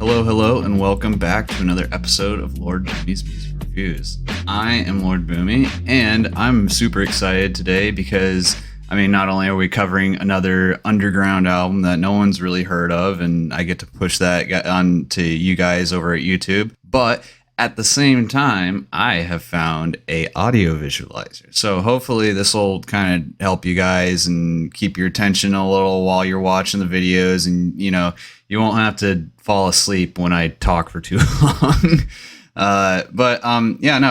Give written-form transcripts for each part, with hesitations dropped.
Hello, and welcome back to another episode of L0rd B00my's Music Reviews. I am L0rd B00my, and I'm super excited today because, not only are we covering another underground album that no one's really heard of, and I get to push that on to you guys over at YouTube, but at the same time, I have found a audio visualizer. So hopefully this will kind of help you guys and keep your attention a little while you're watching the videos, and you won't have to fall asleep when I talk for too long.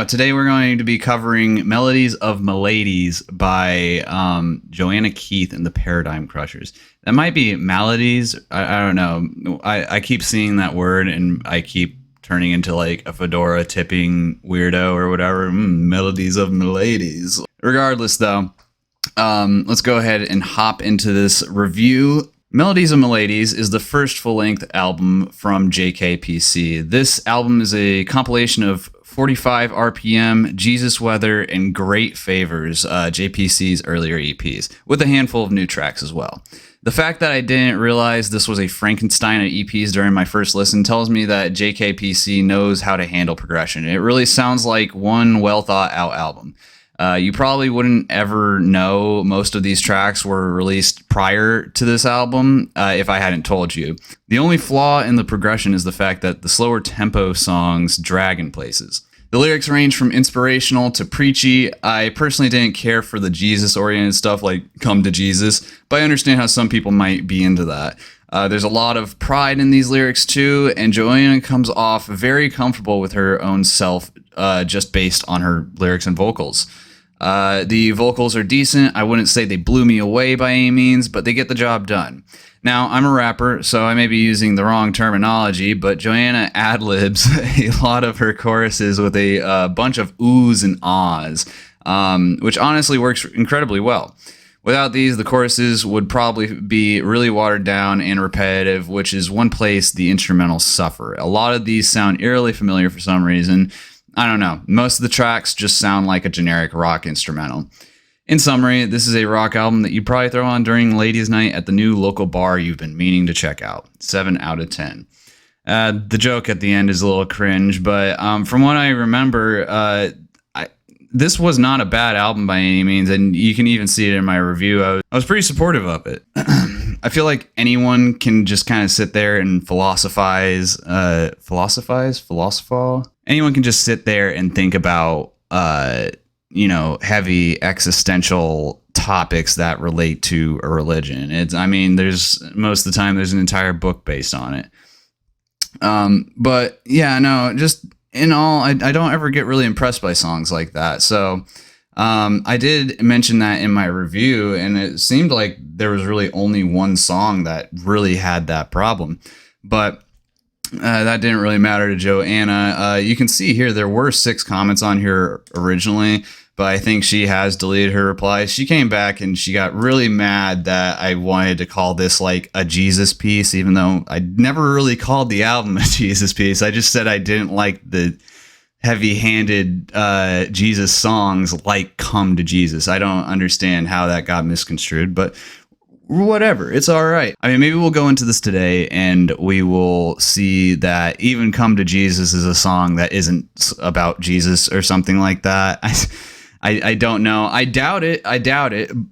Today we're going to be covering Melodies of Maladies by Johanna and the Paradigm Crushers. That might be Maladies. I don't know. I keep seeing that word and I keep turning into like a fedora tipping weirdo or whatever. Melodies of Maladies. Regardless though, let's go ahead and hop into this review. Melodies of Maladies is the first full-length album from JKPC. This album is a compilation of 45 RPM, Jesus Weather, and Great Favors, JPC's earlier EPs, with a handful of new tracks as well. The fact that I didn't realize this was a Frankenstein of EPs during my first listen tells me that JKPC knows how to handle progression. It really sounds like one well-thought-out album. You probably wouldn't ever know most of these tracks were released prior to this album if I hadn't told you. The only flaw in the progression is the fact that the slower tempo songs drag in places. The lyrics range from inspirational to preachy. I personally didn't care for the Jesus-oriented stuff like Come to Jesus, but I understand how some people might be into that. There's a lot of pride in these lyrics too, and Johanna comes off very comfortable with her own self just based on her lyrics and vocals. The vocals are decent. I wouldn't say they blew me away by any means, but they get the job done. Now, I'm a rapper, so I may be using the wrong terminology, but Johanna ad-libs a lot of her choruses with a bunch of oohs and ahs, which honestly works incredibly well. Without these, the choruses would probably be really watered down and repetitive, which is one place the instrumentals suffer. A lot of these sound eerily familiar for some reason. I don't know. Most of the tracks just sound like a generic rock instrumental. In summary, this is a rock album that you'd probably throw on during ladies' night at the new local bar you've been meaning to check out. 7 out of 10. The joke at the end is a little cringe, but from what I remember, this was not a bad album by any means, and you can even see it in my review. I was pretty supportive of it. I feel like anyone can just kind of sit there and philosophize. Anyone can just sit there and think about, heavy existential topics that relate to a religion. There's most of the time there's an entire book based on it. Just in all, I don't ever get really impressed by songs like that. So I did mention that in my review, and it seemed like there was really only one song that really had that problem. But that didn't really matter to Johanna. You can see here there were 6 comments on here originally, but I think she has deleted her replies. She came back and she got really mad that I wanted to call this like a Jesus piece, even though I never really called the album a Jesus piece. I just said I didn't like the heavy-handed Jesus songs like Come to Jesus. I don't understand how that got misconstrued, but whatever, it's all right. Maybe we'll go into this today and we will see that even Come to Jesus is a song that isn't about Jesus or something like that. I don't know. I doubt it,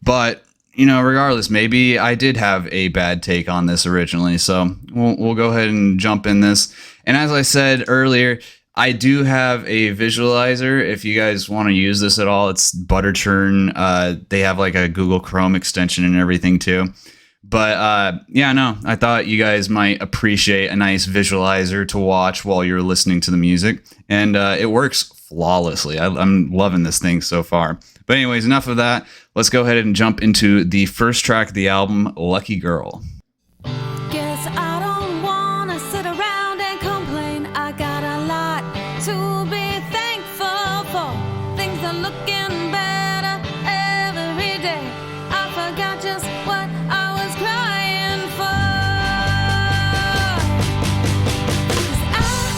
but regardless, maybe I did have a bad take on this originally, so we'll go ahead and jump in this. And as I said earlier, I do have a visualizer. If you guys want to use this at all, it's Butterchurn. They have like a Google Chrome extension and everything too. But I thought you guys might appreciate a nice visualizer to watch while you're listening to the music. And it works flawlessly. I'm loving this thing so far. But anyways, enough of that. Let's go ahead and jump into the first track of the album, Lucky Girl. Guess I don't wanna sit around and complain. I got a lot to be thankful for. Things are looking better every day. I forgot just what I was crying for. 'Cause I'm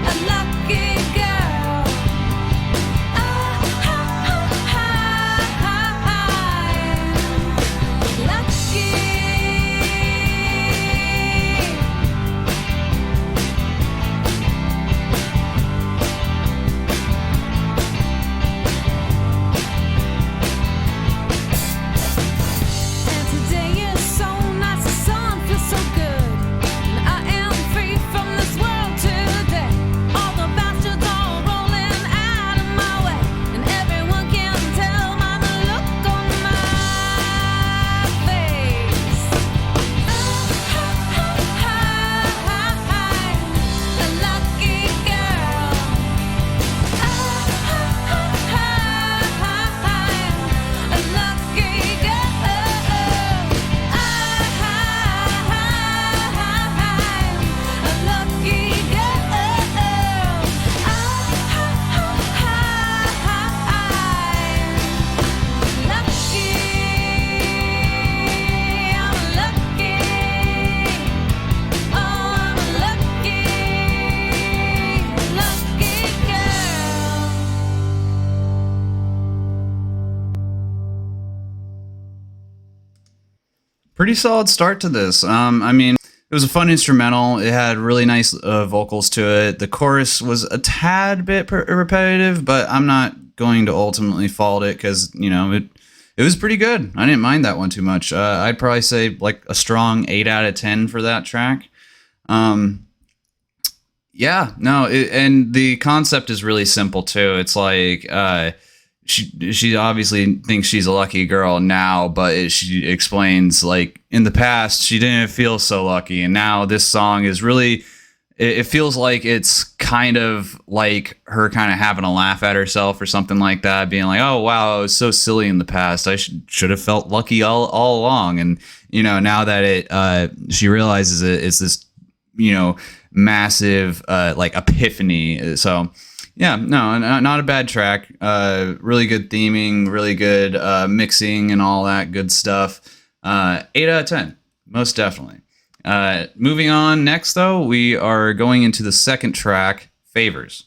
a lucky girl. Pretty solid start to this. I mean, it was a fun instrumental. It had really nice vocals to it. The chorus was a tad bit repetitive, but I'm not going to ultimately fault it because, you know, it was pretty good. I didn't mind that one too much. I'd probably say like a strong 8 out of 10 for that track. Yeah, no, and the concept is really simple too. It's like she obviously thinks she's a lucky girl now, but she explains like in the past she didn't feel so lucky, and now this song is really. It feels like it's kind of like her kind of having a laugh at herself or something like that, being like, "Oh wow, I was so silly in the past. I should have felt lucky all along." And you know, now that she realizes it's this, you know, massive like epiphany. So yeah, no, not a bad track. Really good theming, really good mixing, and all that good stuff. 8 out of 10, most definitely. Moving on next, though, we are going into the second track, Favors.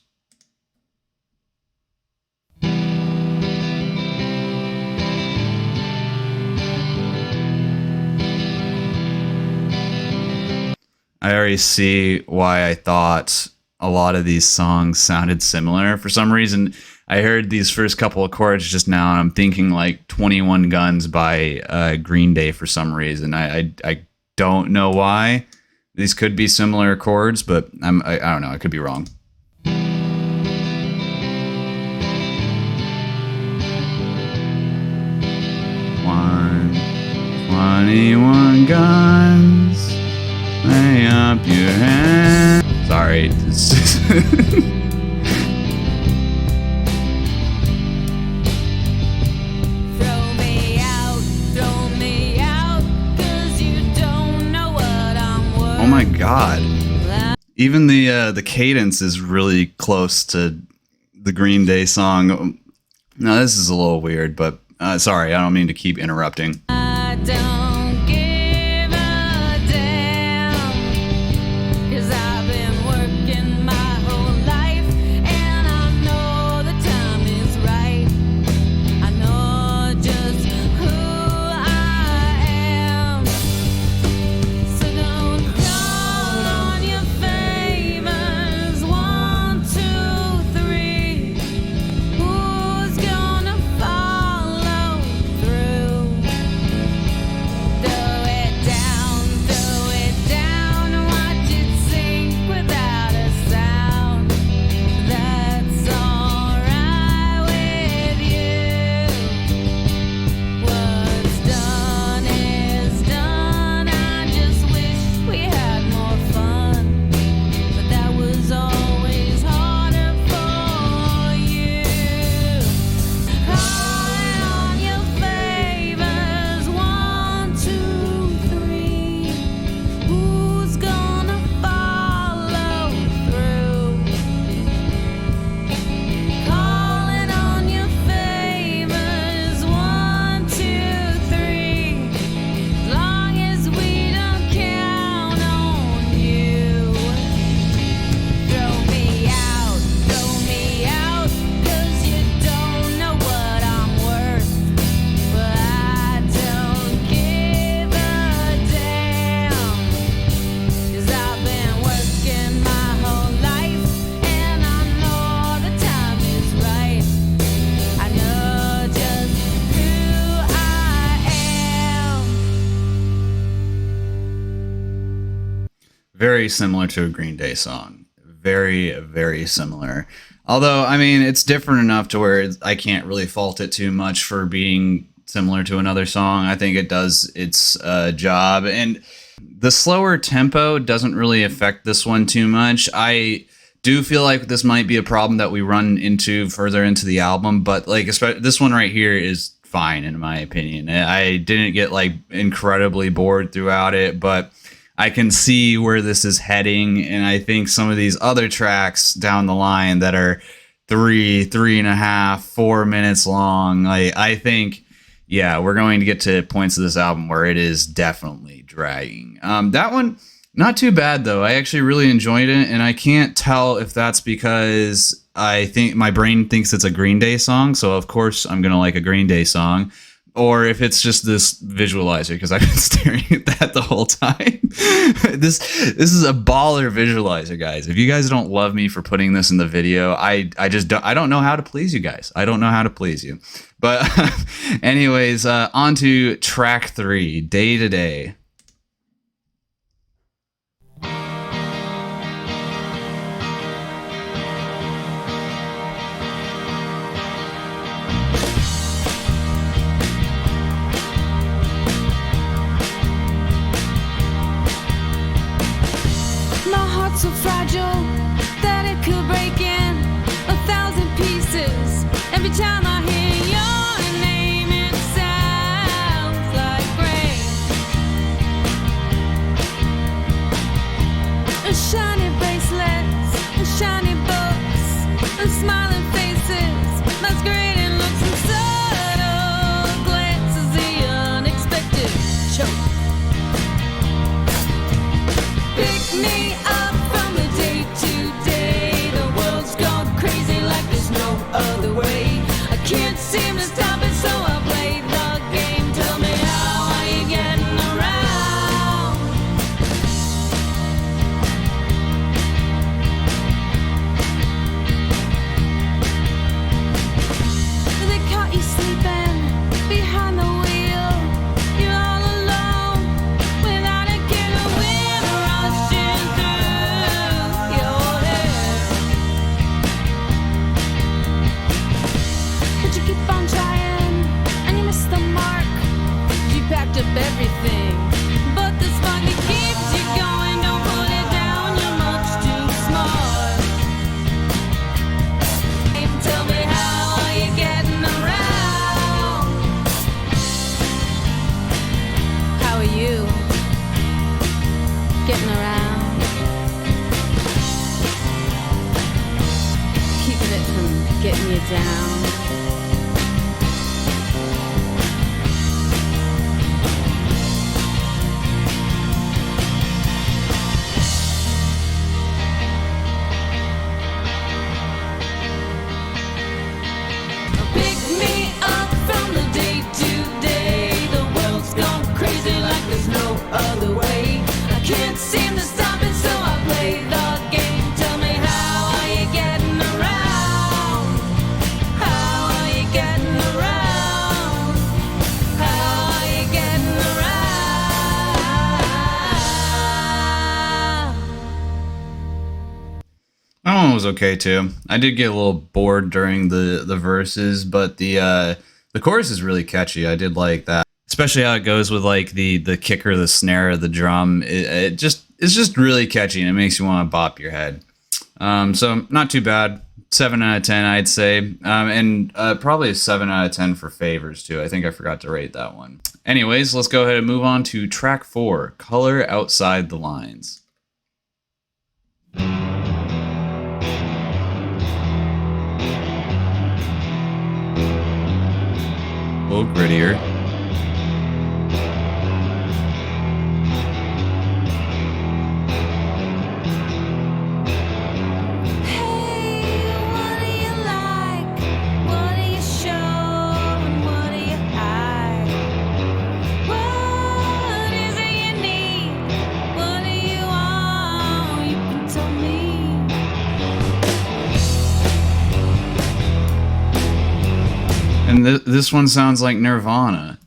I already see why I thought a lot of these songs sounded similar. For some reason, I heard these first couple of chords just now, and I'm thinking like 21 Guns by Green Day for some reason. I don't know why. These could be similar chords, but I don't know. I could be wrong. One, 21 guns. Lay up your hand. Sorry. Oh my god. Even the cadence is really close to the Green Day song. No, this is a little weird, but sorry, I don't mean to keep interrupting. I don't give a damn, 'cause I've been working my whole life, and I know the time is right. I know just who I am. So don't call on your favors. 1, 2, 3. Who's gonna follow through? Throw it down, watch it sink without a sound. That's alright with you. What's done is done. I just wish we had more fun, but that was always harder for you. Calling on your favors. 1, 2, 3. Who's gonna follow through? Calling on your favors. 1, 2, 3. As long as we don't count on you. Throw me out, 'cause you don't know what I'm worth. But I don't give a damn, 'cause I've been working my whole life, and I know the time is right. I know just who I am. Very similar to a Green Day song. Very, very similar. Although, I mean, it's different enough to where I can't really fault it too much for being similar to another song. I think it does its job. And the slower tempo doesn't really affect this one too much. I do feel like this might be a problem that we run into further into the album, but like this one right here is fine in my opinion. I didn't get like incredibly bored throughout it, but I can see where this is heading, and I think some of these other tracks down the line that are 3.5, 4 minutes long, I think, yeah, we're going to get to points of this album where it is definitely dragging. That one, not too bad though. I actually really enjoyed it, and I can't tell if that's because I think my brain thinks it's a Green Day song, so of course I'm gonna like a Green Day song. or if it's just this visualizer, because I've been staring at that the whole time. This is a baller visualizer, guys. If you guys don't love me for putting this in the video, I don't know how to please you guys. I don't know how to please you. But anyways, on to track 3, Day to Day. So fragile that it could break in 1,000 pieces. Every time I hear your name, it sounds like rain. Shiny bracelets, shiny books, and smiling faces, masquerading looks and subtle glances, the unexpected choke. Pick me up. Other way, I can't seem to stop it, so I play the game. Tell me, how are you getting around? They caught you sleeping behind the wheel. You're all alone without a killer wind rushing through your head. But you keep on trying, and you miss the mark. You packed up everything, but this funky keeps you going. Don't put it down, you're much too smart. Tell me, how are you getting around? How are you getting around? Keeping it from getting you down. Pick me up from the day to day. The world's gone crazy like there's no other way. I can't seem to stop it, so I play the game. Tell me, how are you getting around? How are you getting around? How are you getting around? That one was okay too. I did get a little bored during the verses, but the chorus is really catchy. I did like that, especially how it goes with like the kicker, the snare, the drum. It's just really catchy, and it makes you want to bop your head. So not too bad. 7 out of 10, I'd say, and probably a 7 out of 10 for favors too. I think I forgot to rate that one. Anyways, let's go ahead and move on to track 4, Color Outside the Lines. A little grittier. Hey, what do you like? What do you show? And what do you hide? What is it you need? What do you want? You can tell me. And this one sounds like Nirvana.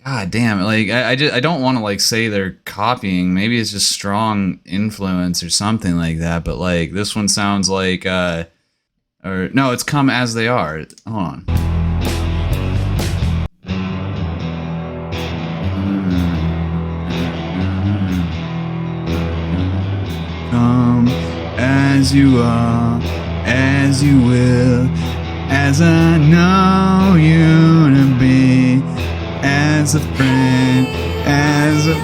God damn it! Like I don't want to like say they're copying. Maybe it's just strong influence or something like that. But like this one sounds like or no, it's Come As They Are. Hold on. Come as you are, as you will. As I know you to be, as a friend, as a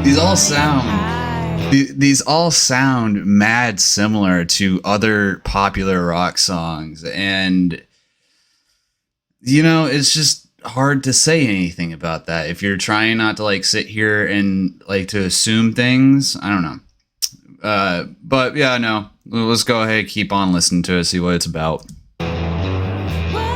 These all sound mad similar to other popular rock songs, and you know, it's just hard to say anything about that if you're trying not to like sit here and like to assume things. I don't know. But yeah, no. Let's go ahead and keep on listening to it, see what it's about. What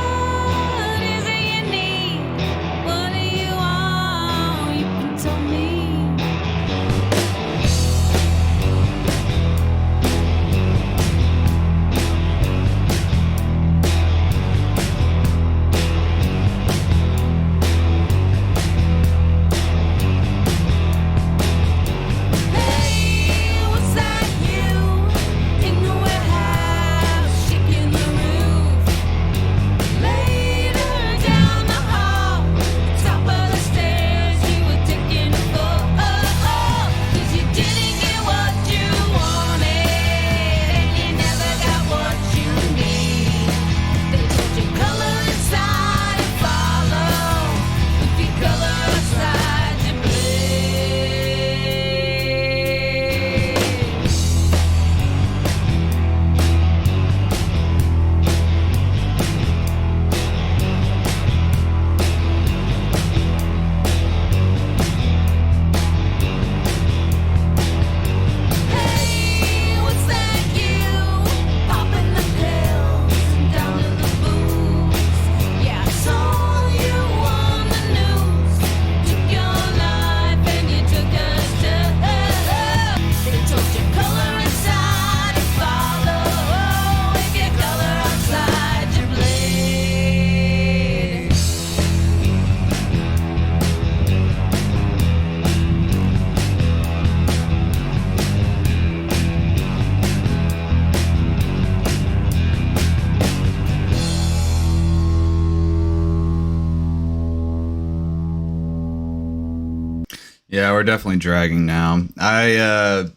Yeah, we're definitely dragging now. I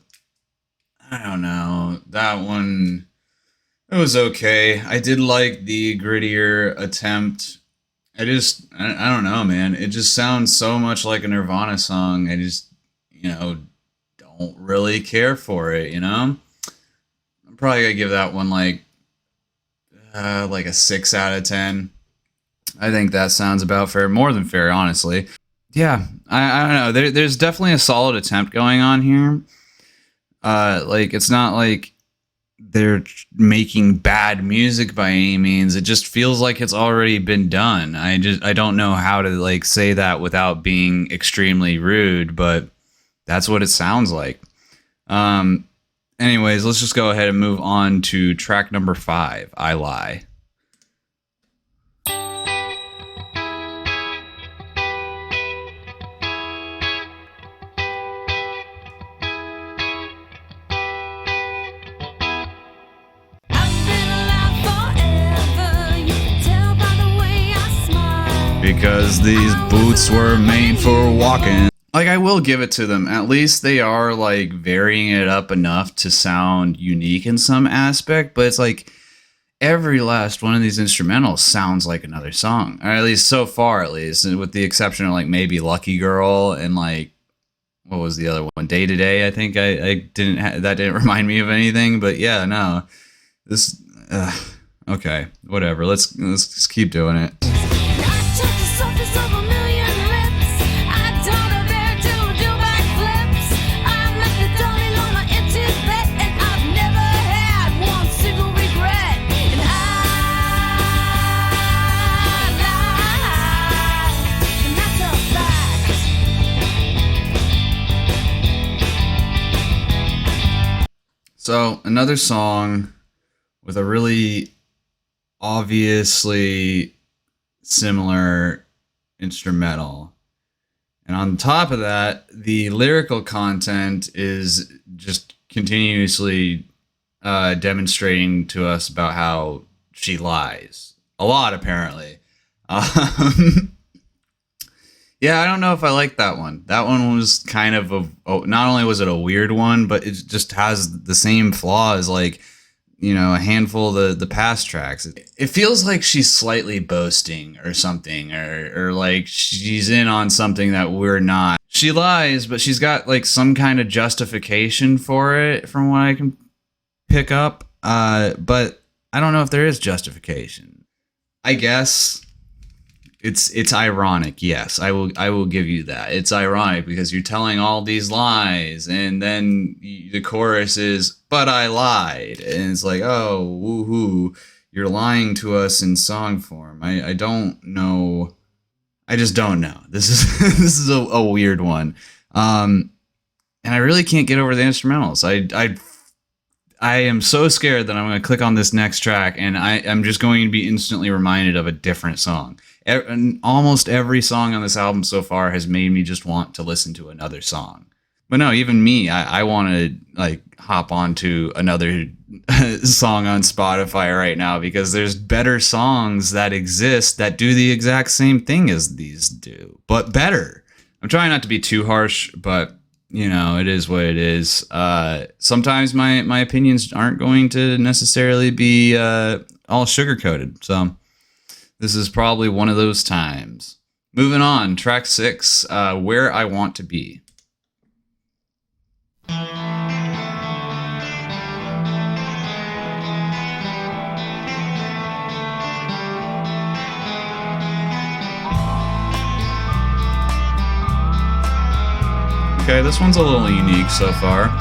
don't know. That one, it was okay. I did like the grittier attempt. I don't know, man. It just sounds so much like a Nirvana song. I just, don't really care for it, I'm probably gonna give that one like a 6 out of 10. I think that sounds about fair, more than fair, honestly. Yeah, I don't know. There's definitely a solid attempt going on here. Like it's not like they're making bad music by any means. It just feels like it's already been done. I don't know how to like say that without being extremely rude, but that's what it sounds like. Anyways, let's just go ahead and move on to track number 5, I Lie. Because these boots were made for walking. Like, I will give it to them. At least they are, like, varying it up enough to sound unique in some aspect. But it's like, every last one of these instrumentals sounds like another song. Or at least so far, at least. With the exception of, like, maybe Lucky Girl and, like, what was the other one? Day to Day, I think. That didn't remind me of anything. But, yeah, no. This... okay, whatever. Let's just keep doing it. So, another song with a really obviously similar instrumental. And on top of that, the lyrical content is just continuously demonstrating to us about how she lies. A lot, apparently. Yeah, I don't know if I like that one. That one was kind of not only was it a weird one, but it just has the same flaws like, a handful of the past tracks. It feels like she's slightly boasting or something, or like she's in on something that we're not. She lies, but she's got like some kind of justification for it from what I can pick up. But I don't know if there is justification. I guess it's ironic. Yes, I will give you that. It's ironic because you're telling all these lies, and then the chorus is, "But I lied," and it's like, oh, woohoo, you're lying to us in song form. I don't know. I just don't know. This is a weird one, and I really can't get over the instrumentals. I am so scared that I'm going to click on this next track, and I'm just going to be instantly reminded of a different song. And almost every song on this album so far has made me just want to listen to another song. But no, even me, I want to like hop onto another song on Spotify right now because there's better songs that exist that do the exact same thing as these do, but better. I'm trying not to be too harsh, but it is what it is. Sometimes my opinions aren't going to necessarily be all sugar-coated, so this is probably one of those times. Moving on, track 6, Where I Want to Be. Okay, this one's a little unique so far.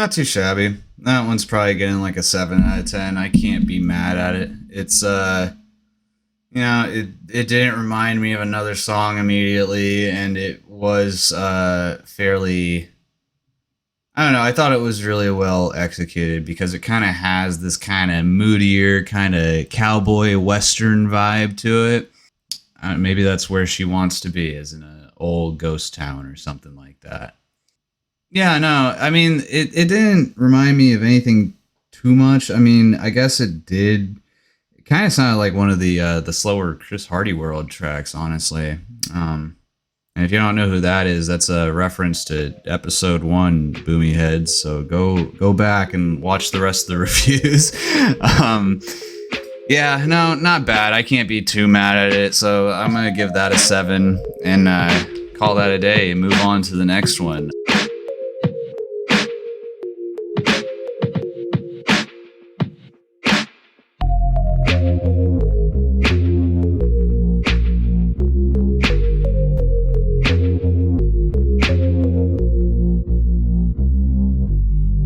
not too shabby. That one's probably getting like a 7 out of 10. I can't be mad at it. It's you know, it didn't remind me of another song immediately, and it was fairly, I don't know, I thought it was really well executed because it kind of has this kind of moodier, kind of cowboy western vibe to it. Maybe that's where she wants to be, is in an old ghost town or something like that. Yeah, no, I mean, it didn't remind me of anything too much. I mean, I guess it did. It kind of sounded like one of the slower Chris Hardy World tracks, honestly. And if you don't know who that is, that's a reference to episode 1, Boomy Heads. So go back and watch the rest of the reviews. Yeah, no, not bad. I can't be too mad at it. So I'm gonna give that a 7 and call that a day and move on to the next one.